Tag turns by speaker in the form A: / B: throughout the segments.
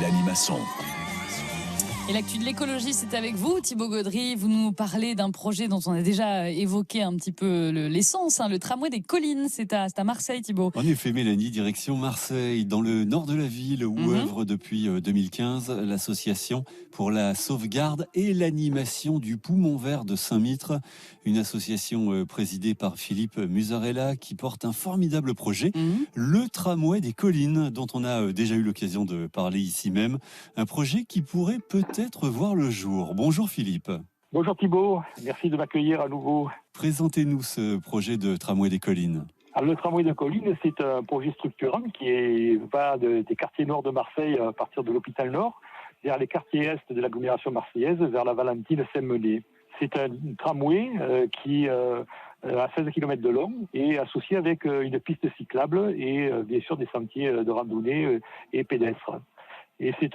A: l'animation.
B: Et l'actu de l'écologie, c'est avec vous, Thibaut Gaudry. Vous nous parlez d'un projet dont on a déjà évoqué un petit peu l'essence, le tramway des collines. C'est à Marseille, Thibaut.
C: En effet, Mélanie, direction Marseille, dans le nord de la ville, où œuvre depuis 2015 l'association pour la sauvegarde et l'animation du poumon vert de Saint-Mitre. Une association présidée par Philippe Musarella qui porte un formidable projet, le tramway des collines, dont on a déjà eu l'occasion de parler ici même. Un projet qui pourrait peut-être voir le jour. Bonjour Philippe.
D: Bonjour Thibaut, merci de m'accueillir à nouveau.
C: Présentez-nous ce projet de tramway des collines.
D: Alors, le tramway des collines, c'est un projet structurant qui va des quartiers nord de Marseille, à partir de l'hôpital Nord, vers les quartiers est de l'agglomération marseillaise, vers la Valentine Saint-Mené. C'est un tramway qui a 16 km de long et associé avec une piste cyclable et bien sûr des sentiers de randonnée et pédestres. Et c'est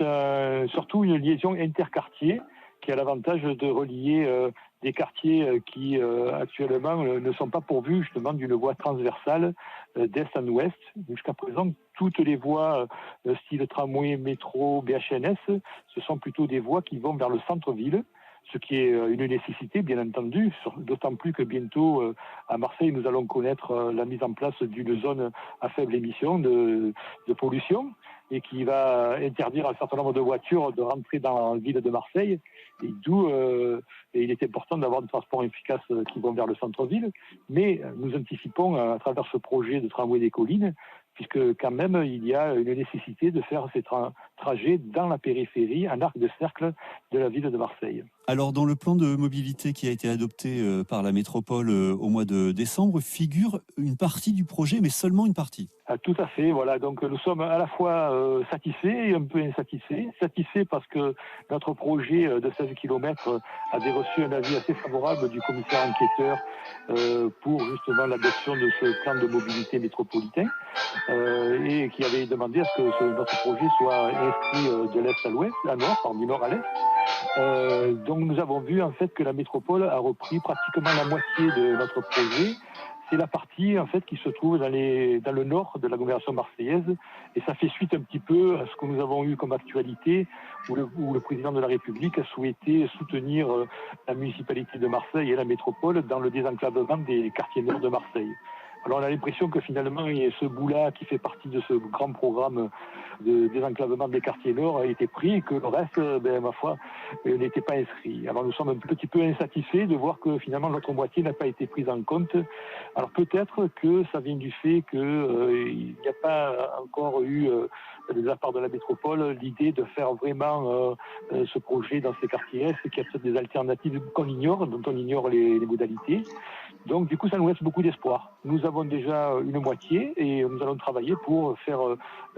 D: surtout une liaison interquartier qui a l'avantage de relier des quartiers qui actuellement ne sont pas pourvus justement d'une voie transversale d'est en ouest. Jusqu'à présent, toutes les voies style tramway, métro, BHNS, ce sont plutôt des voies qui vont vers le centre-ville, ce qui est une nécessité, bien entendu, d'autant plus que bientôt, à Marseille, nous allons connaître la mise en place d'une zone à faible émission de pollution et qui va interdire à un certain nombre de voitures de rentrer dans la ville de Marseille. Et d'où il est important d'avoir des transports efficaces qui vont vers le centre-ville. Mais nous anticipons à travers ce projet de tramway des collines, puisque quand même il y a une nécessité de faire ces trajets dans la périphérie, en arc de cercle de la ville de Marseille.
C: Alors dans le plan de mobilité qui a été adopté par la métropole au mois de décembre, figure une partie du projet, mais seulement une partie.
D: Tout à fait, voilà. Donc nous sommes à la fois satisfaits et un peu insatisfaits. Satisfaits parce que notre projet de 16 km avait reçu un avis assez favorable du commissaire enquêteur pour justement l'adoption de ce plan de mobilité métropolitain et qui avait demandé à ce que notre projet soit inscrit de l'est à l'ouest, à nord, du nord à l'est. Donc nous avons vu en fait que la métropole a repris pratiquement la moitié de notre projet. C'est la partie en fait qui se trouve dans le nord de l'agglomération marseillaise et ça fait suite un petit peu à ce que nous avons eu comme actualité où le président de la République a souhaité soutenir la municipalité de Marseille et la métropole dans le désenclavement des quartiers nord de Marseille. Alors on a l'impression que finalement il y a ce bout-là qui fait partie de ce grand programme de désenclavement des quartiers nord a été pris et que le reste, ma foi, n'était pas inscrit. Alors nous sommes un petit peu insatisfaits de voir que finalement l'autre moitié n'a pas été prise en compte. Alors peut-être que ça vient du fait qu'il n'y a pas encore eu de la part de la métropole l'idée de faire vraiment ce projet dans ces quartiers est, qu'il y a peut-être des alternatives qu'on ignore, dont on ignore les modalités. Donc du coup ça nous laisse beaucoup d'espoir. Nous avons déjà une moitié et nous allons travailler pour faire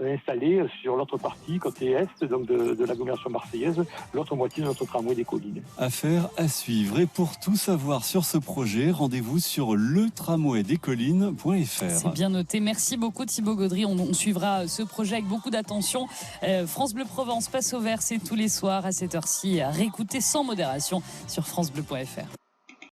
D: installer sur l'autre partie, côté est, donc de l'agglomération marseillaise, l'autre moitié de notre tramway des collines.
C: Affaire à suivre. Et pour tout savoir sur ce projet, rendez-vous sur letramwaydescollines.fr.
B: C'est bien noté. Merci beaucoup Thibaut Gaudry. On suivra ce projet avec beaucoup d'attention. France Bleu Provence passe au vert, c'est tous les soirs à cette heure-ci. À réécouter sans modération sur francebleu.fr.